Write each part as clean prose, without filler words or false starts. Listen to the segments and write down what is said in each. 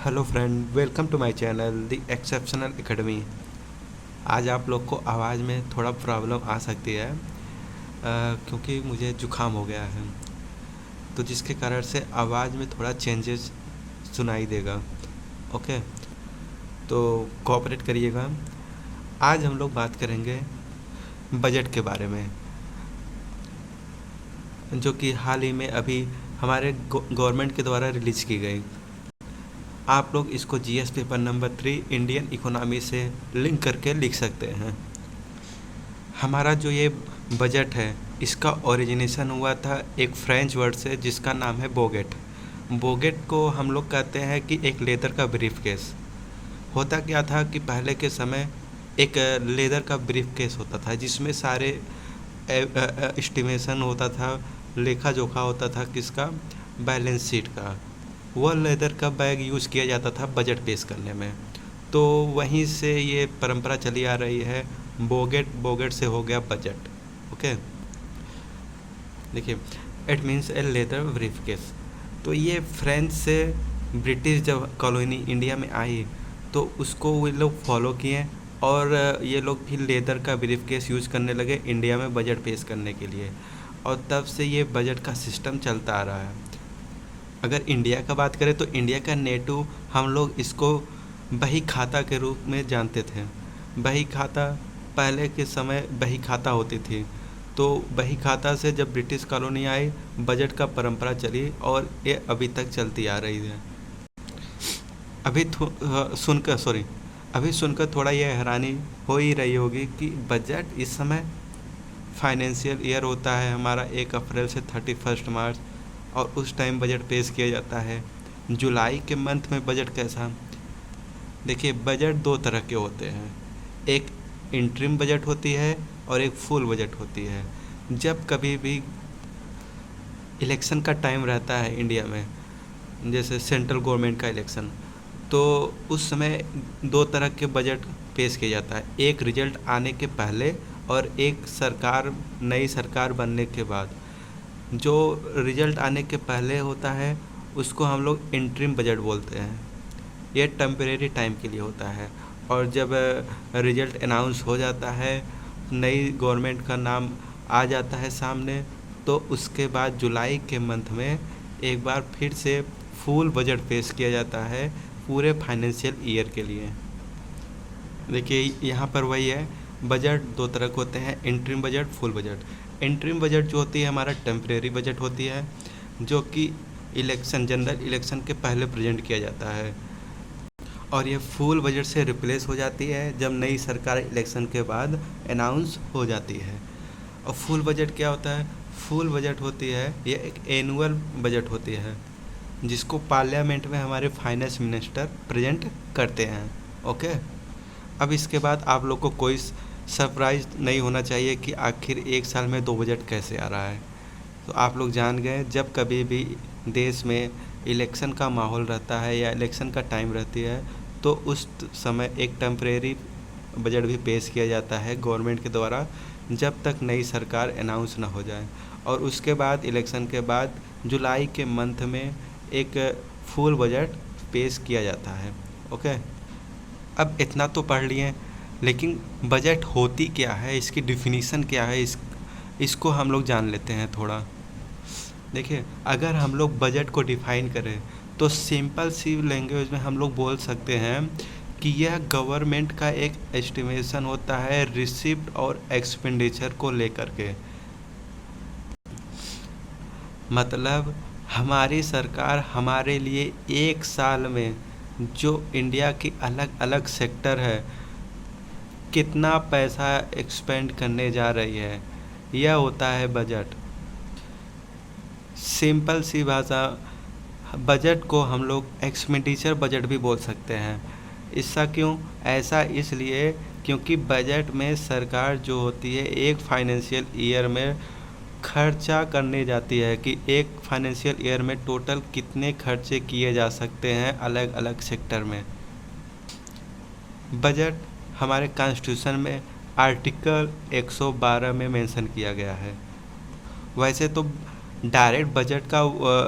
Hello friend, welcome to my channel the exceptional academy. आज आप लोग को आवाज़ में थोड़ा प्रॉब्लम आ सकती है क्योंकि मुझे जुकाम हो गया है, तो जिसके कारण से आवाज़ में थोड़ा चेंजेस सुनाई देगा। ओके, तो कोऑपरेट करिएगा। आज हम लोग बात करेंगे बजट के बारे में, जो कि हाल ही में अभी हमारे गवर्नमेंट के द्वारा रिलीज़ की गई। आप लोग इसको GS paper number 3 Indian economy से लिंक करके लिख सकते हैं। हमारा जो ये बजट है, इसका ओरिजिनेशन हुआ था एक फ्रेंच वर्ड से जिसका नाम है बोगेट। बोगेट को हम लोग कहते हैं कि एक लेदर का ब्रीफ केस। होता क्या था कि पहले के समय एक लेदर का ब्रीफ केस होता था जिसमें सारे एस्टिमेशन होता था, लेखा जोखा होता था, किसका? बैलेंस शीट का। वह लेदर का बैग यूज़ किया जाता था बजट पेश करने में। तो वहीं से ये परंपरा चली आ रही है। बोगेट बोगेट से हो गया बजट। ओके, देखिए, it means A leather brief case. तो ये फ्रेंच से ब्रिटिश जब कॉलोनी इंडिया में आई तो उसको वो लोग फॉलो किए और ये लोग भी लेदर का ब्रीफ केस यूज़ करने लगे इंडिया में बजट पेश करने के लिए, और तब से ये बजट का सिस्टम चलता आ रहा है। अगर इंडिया का बात करें तो इंडिया का नेटू हम लोग इसको बही खाता के रूप में जानते थे। बही खाता, पहले के समय बही खाता होती थी, तो बही खाता से जब ब्रिटिश कॉलोनी आई, बजट का परंपरा चली और ये अभी तक चलती आ रही है। अभी सुनकर थोड़ा ये हैरानी हो ही रही होगी कि बजट इस समय फाइनेंशियल ईयर होता है हमारा 1 अप्रैल से 31 मार्च, और उस टाइम बजट पेश किया जाता है। जुलाई के मंथ में बजट कैसा? देखिए, बजट दो तरह के होते हैं, एक इंटरिम बजट होती है और एक फुल बजट होती है। जब कभी भी इलेक्शन का टाइम रहता है इंडिया में, जैसे सेंट्रल गवर्नमेंट का इलेक्शन, तो उस समय दो तरह के बजट पेश किया जाता है, एक रिजल्ट आने के पहले और एक नई सरकार बनने के बाद। जो रिजल्ट आने के पहले होता है उसको हम लोग इंटरिम बजट बोलते हैं, ये टेम्परेरी टाइम के लिए होता है। और जब रिजल्ट अनाउंस हो जाता है, नई गवर्नमेंट का नाम आ जाता है सामने, तो उसके बाद जुलाई के मंथ में एक बार फिर से फुल बजट पेश किया जाता है पूरे फाइनेंशियल ईयर के लिए। देखिए, यहाँ पर वही है, बजट दो तरह के होते हैं, interim budget, full budget. Interim budget जो होती है हमारा टेम्परेरी बजट होती है, जो कि जनरल इलेक्शन के पहले प्रेजेंट किया जाता है, और ये फुल बजट से रिप्लेस हो जाती है जब नई सरकार इलेक्शन के बाद अनाउंस हो जाती है। और फुल बजट क्या होता है? फुल बजट होती है, ये एक एनुअल बजट होती है जिसको पार्लियामेंट में हमारे फाइनेंस मिनिस्टर प्रेजेंट करते हैं। ओके, अब इसके बाद आप लोग को कोई सरप्राइज नहीं होना चाहिए कि आखिर एक साल में 2 बजट कैसे आ रहा है। तो आप लोग जान गए, जब कभी भी देश में इलेक्शन का माहौल रहता है या इलेक्शन का टाइम रहती है, तो उस समय एक टेम्परेरी बजट भी पेश किया जाता है गवर्नमेंट के द्वारा, जब तक नई सरकार अनाउंस ना हो जाए। और उसके बाद इलेक्शन के बाद जुलाई के मंथ में एक फुल बजट पेश किया जाता है। ओके, अब इतना तो पढ़ लिए, लेकिन बजट होती क्या है, इसकी डिफिनीसन क्या है, इसको हम लोग जान लेते हैं थोड़ा। देखिए, अगर हम लोग बजट को डिफाइन करें तो सिंपल सी लैंग्वेज में हम लोग बोल सकते हैं कि यह गवर्नमेंट का एक एस्टिमेशन होता है रिसिप्ट और एक्सपेंडिचर को लेकर के। मतलब हमारी सरकार हमारे लिए एक साल में जो इंडिया की अलग अलग सेक्टर है, कितना पैसा एक्सपेंड करने जा रही है, यह होता है बजट। सिंपल सी भाषा, बजट को हम लोग एक्सपेंडिचर बजट भी बोल सकते हैं। ऐसा इसलिए क्योंकि बजट में सरकार जो होती है एक फाइनेंशियल ईयर में खर्चा करने जाती है कि एक फाइनेंशियल ईयर में टोटल कितने खर्चे किए जा सकते हैं अलग अलग सेक्टर में। बजट हमारे कॉन्स्टिट्यूशन में आर्टिकल 112 में मेंशन किया गया है। वैसे तो डायरेक्ट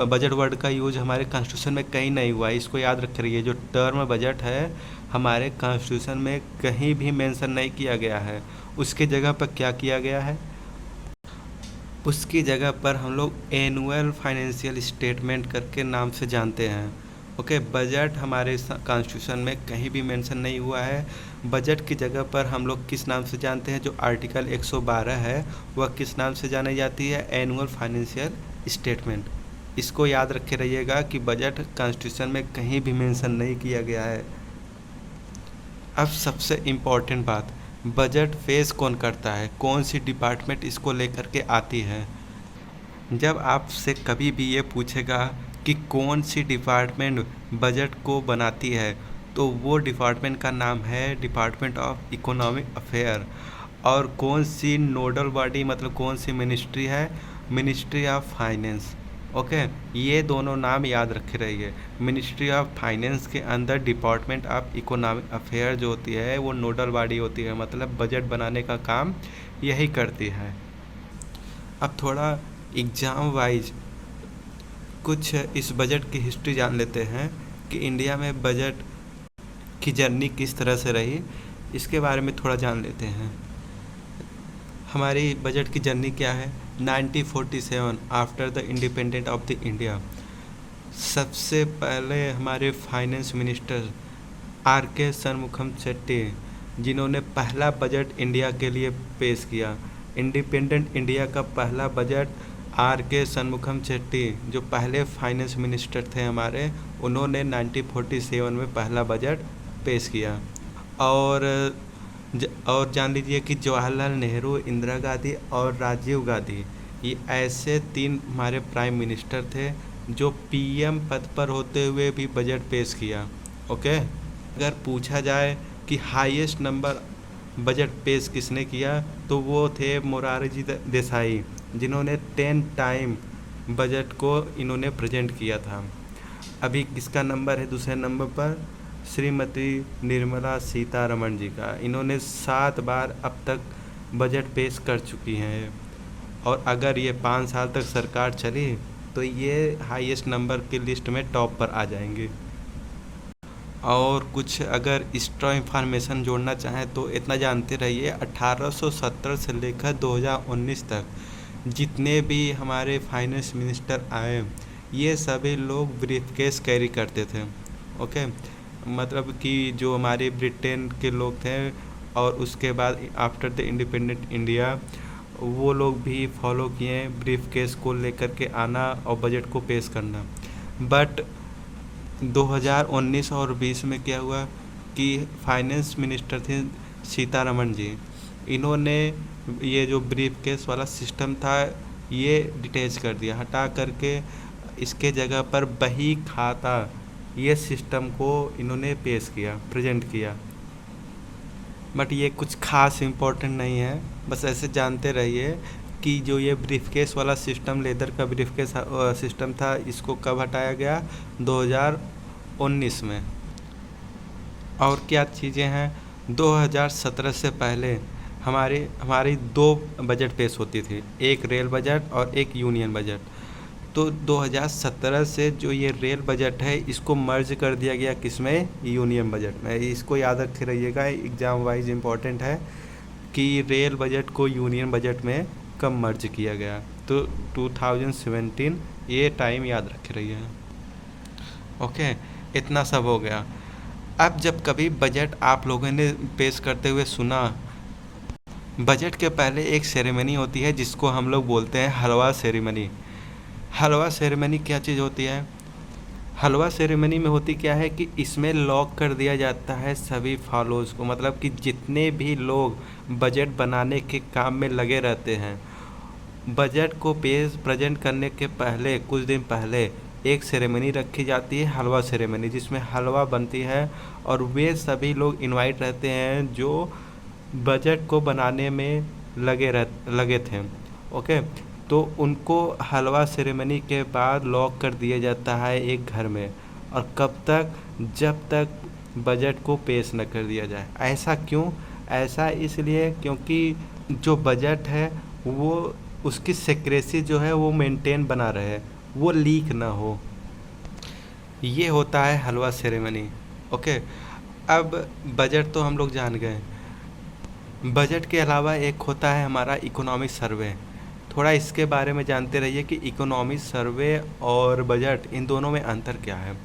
बजट वर्ड का यूज हमारे कॉन्स्टिट्यूशन में कहीं नहीं हुआ है, इसको याद रख रही है। जो टर्म बजट है हमारे कॉन्स्टिट्यूशन में कहीं भी मेंशन नहीं किया गया है। उसके जगह पर क्या किया गया है, उसकी जगह पर हम लोग एनुअल फाइनेंशियल स्टेटमेंट करके नाम से जानते हैं। ओके, बजट हमारे कॉन्स्टिट्यूशन में कहीं भी मेंशन नहीं हुआ है। बजट की जगह पर हम लोग किस नाम से जानते हैं, जो आर्टिकल 112 है वह किस नाम से जानी जाती है, एनुअल फाइनेंशियल स्टेटमेंट। इसको याद रखे रहिएगा कि बजट कॉन्स्टिट्यूशन में कहीं भी मेंशन नहीं किया गया है। अब सबसे इम्पॉर्टेंट बात, बजट फेस कौन करता है, कौन सी डिपार्टमेंट इसको लेकर के आती है। जब आपसे कभी भी ये पूछेगा कि कौन सी डिपार्टमेंट बजट को बनाती है, तो वो डिपार्टमेंट का नाम है डिपार्टमेंट ऑफ इकोनॉमिक अफेयर। और कौन सी नोडल बॉडी, मतलब कौन सी मिनिस्ट्री है, मिनिस्ट्री ऑफ फाइनेंस। ओके, ये दोनों नाम याद रखे रहिए। मिनिस्ट्री ऑफ फाइनेंस के अंदर डिपार्टमेंट ऑफ इकोनॉमिक अफेयर जो होती है वो नोडल बॉडी होती है, मतलब बजट बनाने का काम यही करती है। अब थोड़ा एग्ज़ाम वाइज कुछ इस बजट की हिस्ट्री जान लेते हैं कि इंडिया में बजट की जर्नी किस तरह से रही, इसके बारे में थोड़ा जान लेते हैं। हमारी बजट की जर्नी क्या है, 1947 after the independent of the India. सबसे पहले हमारे finance minister R K. Shanmukham Chetty, जिन्होंने पहला बजट इंडिया के लिए पेश किया। इंडिपेंडेंट इंडिया का पहला बजट आर.के. शनमुखम चेट्टी, जो पहले फाइनेंस मिनिस्टर थे हमारे, उन्होंने 1947 में पहला बजट पेश किया। और जान लीजिए कि जवाहरलाल नेहरू, इंदिरा गांधी और राजीव गांधी, ये ऐसे 3 हमारे प्राइम मिनिस्टर थे जो पीएम पद पर होते हुए भी बजट पेश किया। ओके, अगर पूछा जाए कि हाईएस्ट नंबर बजट पेश किसने किया, तो वो थे मोरारजी देसाई, जिन्होंने 10 टाइम बजट को इन्होंने प्रेजेंट किया था। अभी किसका नंबर है दूसरे नंबर पर, श्रीमती निर्मला सीतारमण जी का। इन्होंने 7 बार अब तक बजट पेश कर चुकी हैं, और अगर ये 5 साल तक सरकार चली तो ये हाईएस्ट नंबर की लिस्ट में टॉप पर आ जाएंगे। और कुछ अगर एक्स्ट्रा इंफॉर्मेशन जोड़ना चाहें तो इतना जानते रहिए, 1870 से लेकर 2019 तक जितने भी हमारे फाइनेंस मिनिस्टर आए, ये सभी लोग ब्रीफकेस कैरी करते थे। ओके, मतलब कि जो हमारे ब्रिटेन के लोग थे और उसके बाद आफ्टर द इंडिपेंडेंट इंडिया, वो लोग भी फॉलो किए ब्रीफकेस को लेकर के आना और बजट को पेश करना। बट 2019 और 20 में क्या हुआ कि फाइनेंस मिनिस्टर थे सीतारमण जी, इन्होंने ये जो ब्रीफकेस वाला सिस्टम था ये डिटेच कर दिया, हटा करके इसके जगह पर बही खाता ये सिस्टम को इन्होंने पेश किया, प्रेजेंट किया। बट ये कुछ खास इम्पोर्टेंट नहीं है, बस ऐसे जानते रहिए कि जो ये ब्रीफकेस वाला सिस्टम, लेदर का ब्रीफकेस सिस्टम था, इसको कब हटाया गया, 2019 में। और क्या चीज़ें हैं, 2017 से पहले हमारी 2 बजट पेश होती थी, एक रेल बजट और एक यूनियन बजट। तो 2017 से जो ये रेल बजट है इसको मर्ज कर दिया गया किसमें, यूनियन बजट में। इसको याद रखे रहिएगा, एग्ज़ाम वाइज इम्पोर्टेंट है कि रेल बजट को यूनियन बजट में कब मर्ज किया गया, तो 2017, ये टाइम याद रखे रहिए। ओके, इतना सब हो गया। अब जब कभी बजट आप लोगों ने पेश करते हुए सुना, बजट के पहले एक सेरेमनी होती है जिसको हम लोग बोलते हैं हलवा सेरेमनी। हलवा सेरेमनी क्या चीज़ होती है, हलवा सेरेमनी में होती क्या है कि इसमें लॉक कर दिया जाता है सभी फॉलोज़ को, मतलब कि जितने भी लोग बजट बनाने के काम में लगे रहते हैं, बजट को प्रेजेंट करने के पहले कुछ दिन पहले एक सेरेमनी रखी जाती है, हलवा सेरेमनी, जिसमें हलवा बनती है और वे सभी लोग इनवाइट रहते हैं जो बजट को बनाने में लगे थे। ओके, तो उनको हलवा सेरेमनी के बाद लॉक कर दिया जाता है एक घर में, और कब तक, जब तक बजट को पेश न कर दिया जाए। ऐसा क्यों, ऐसा इसलिए क्योंकि जो बजट है वो उसकी सिक्रेसी जो है वो मेंटेन बना रहे, वो लीक ना हो। ये होता है हलवा सेरेमनी। ओके। अब बजट तो हम लोग जान गए। बजट के अलावा एक होता है हमारा इकोनॉमिक सर्वे। थोड़ा इसके बारे में जानते रहिए कि इकोनॉमिक सर्वे और बजट इन दोनों में अंतर क्या है।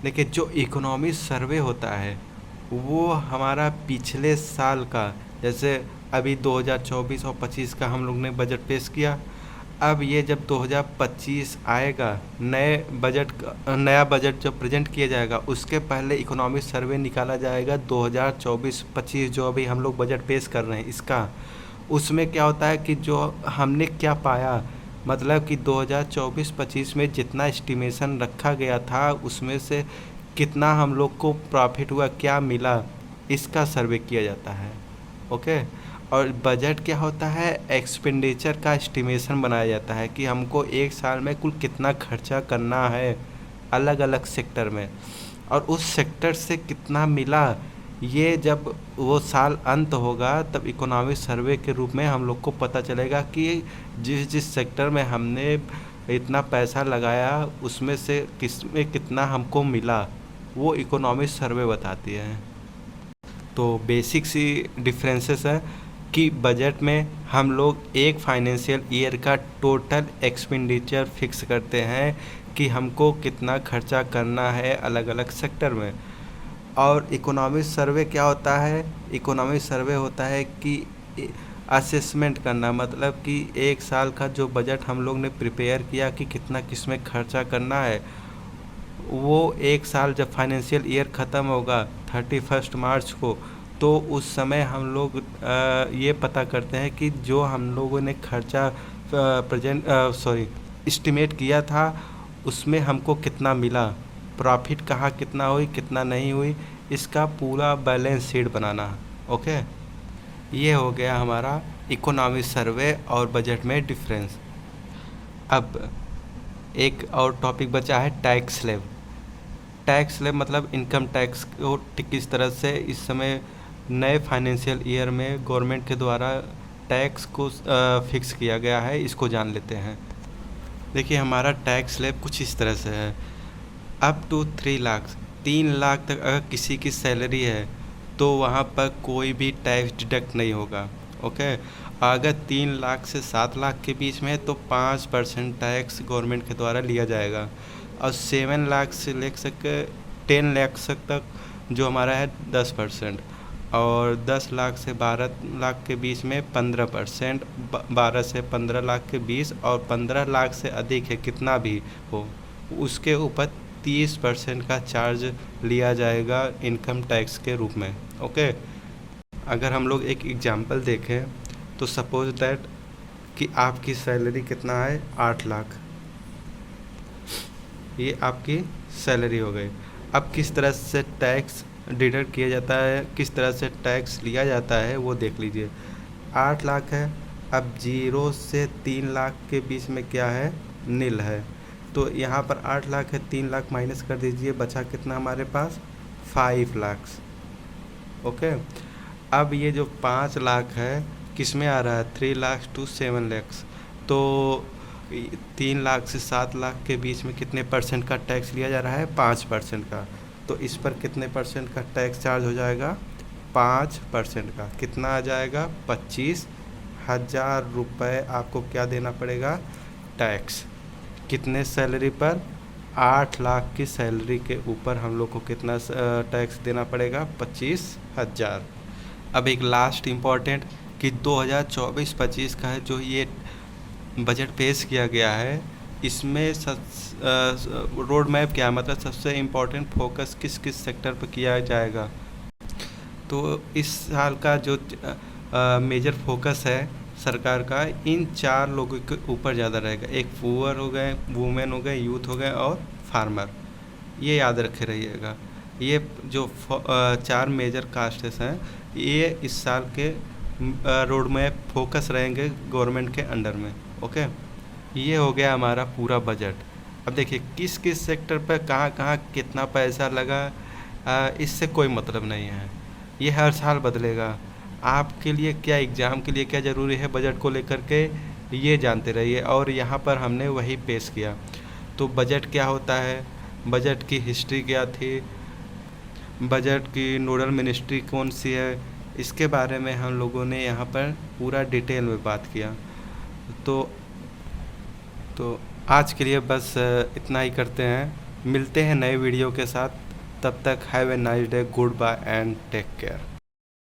देखिए, जो इकोनॉमिक सर्वे होता है वो हमारा पिछले साल का, जैसे अभी 2024 और 25 का हम लोग ने बजट पेश किया। अब ये जब 2025 आएगा, नया बजट जब प्रेजेंट किया जाएगा, उसके पहले इकोनॉमिक सर्वे निकाला जाएगा 2024-25 जो अभी हम लोग बजट पेश कर रहे हैं इसका। उसमें क्या होता है कि जो हमने क्या पाया, मतलब कि 2024-25 में जितना एस्टिमेशन रखा गया था उसमें से कितना हम लोग को प्रॉफिट हुआ, क्या मिला, इसका सर्वे किया जाता है। ओके। और बजट क्या होता है, एक्सपेंडिचर का एस्टिमेशन बनाया जाता है कि हमको एक साल में कुल कितना खर्चा करना है अलग अलग सेक्टर में, और उस सेक्टर से कितना मिला, ये जब वो साल अंत होगा तब इकोनॉमिक सर्वे के रूप में हम लोग को पता चलेगा कि जिस जिस सेक्टर में हमने इतना पैसा लगाया उसमें से किस में कितना हमको मिला, वो इकोनॉमिक सर्वे बताती है। तो बेसिक सी डिफरेंसेस है कि बजट में हम लोग एक फाइनेंशियल ईयर का टोटल एक्सपेंडिचर फिक्स करते हैं कि हमको कितना खर्चा करना है अलग अलग सेक्टर में। और इकोनॉमिक सर्वे क्या होता है, इकोनॉमिक सर्वे होता है कि असेसमेंट करना, मतलब कि एक साल का जो बजट हम लोग ने प्रिपेयर किया कि कितना किस में खर्चा करना है, वो एक साल जब फाइनेंशियल ईयर ख़त्म होगा 31 मार्च को, तो उस समय हम लोग ये पता करते हैं कि जो हम लोगों ने खर्चा एस्टिमेट किया था उसमें हमको कितना मिला, प्रॉफिट कहाँ कितना हुई कितना नहीं हुई, इसका पूरा बैलेंस शीट बनाना। ओके। ये हो गया हमारा इकोनॉमिक सर्वे और बजट में डिफरेंस। अब एक और टॉपिक बचा है टैक्स स्लैब। टैक्स स्लैब मतलब इनकम टैक्स को किस तरह से इस समय नए फाइनेंशियल ईयर में गवर्नमेंट के द्वारा टैक्स को फिक्स किया गया है, इसको जान लेते हैं। देखिए, हमारा टैक्स स्लैब कुछ इस तरह से है। अप टू 3 लाख, 3 लाख तक अगर किसी की सैलरी है तो वहाँ पर कोई भी टैक्स डिडक्ट नहीं होगा। ओके। अगर 3 लाख से 7 लाख के बीच में है तो 5% टैक्स गवर्नमेंट के द्वारा लिया जाएगा, और 7 लाख से ले सके 10 लाख तक जो हमारा है 10%, और 10 लाख से 12 लाख के बीच में 15%, 12 से 15 लाख के 20, और 15 लाख से अधिक है कितना भी हो उसके ऊपर 30% का चार्ज लिया जाएगा इनकम टैक्स के रूप में। ओके। अगर हम लोग एक एग्जांपल देखें तो सपोज दैट कि आपकी सैलरी कितना है, 8 लाख, ये आपकी सैलरी हो गई। अब किस तरह से टैक्स डिडक्ट किया जाता है, किस तरह से टैक्स लिया जाता है वो देख लीजिए। 8 लाख है, अब 0 से 3 लाख के बीच में क्या है, नील है, तो यहाँ पर 8 लाख है, 3 लाख माइनस कर दीजिए, बचा कितना हमारे पास, 5 लाख। ओके। अब ये जो 5 लाख है किस में आ रहा है, 3 लाख टू 7 लाख, तो 3 लाख से 7 लाख के बीच में कितने परसेंट का टैक्स लिया जा रहा है, 5% का। तो इस पर कितने परसेंट का टैक्स चार्ज हो जाएगा, 5% का। कितना आ जाएगा, 25,000 रुपये आपको क्या देना पड़ेगा, टैक्स। कितने सैलरी पर, 8 लाख की सैलरी के ऊपर हम लोग को कितना टैक्स देना पड़ेगा, 25,000। अब एक लास्ट इम्पॉर्टेंट कि 2024-25 का है जो ये बजट पेश किया गया है, इसमें रोड मैप क्या है, मतलब सबसे इम्पोर्टेंट फोकस किस किस सेक्टर पर किया जाएगा। तो इस साल का जो मेजर फोकस है सरकार का, इन 4 लोगों के ऊपर ज़्यादा रहेगा। एक पुअर हो गए, वुमेन हो गए, यूथ हो गए और फार्मर। ये याद रखे रहिएगा। ये जो 4 मेजर कास्ट्स हैं ये इस साल के रोड मैप फोकस रहेंगे गवर्नमेंट के अंडर में। ओके। ये हो गया हमारा पूरा बजट। अब देखिए किस किस सेक्टर पर कहाँ कहाँ कितना पैसा लगा, इससे कोई मतलब नहीं है, ये हर साल बदलेगा। आपके लिए क्या, एग्ज़ाम के लिए क्या ज़रूरी है बजट को लेकर के, ये जानते रहिए। और यहाँ पर हमने वही पेश किया। तो बजट क्या होता है, बजट की हिस्ट्री क्या थी, बजट की नोडल मिनिस्ट्री कौन सी है, इसके बारे में हम लोगों ने यहाँ पर पूरा डिटेल में बात किया। तो तो आज के लिए बस इतना ही करते हैं। मिलते हैं नए वीडियो के साथ। तब तक have a nice day, goodbye and take care.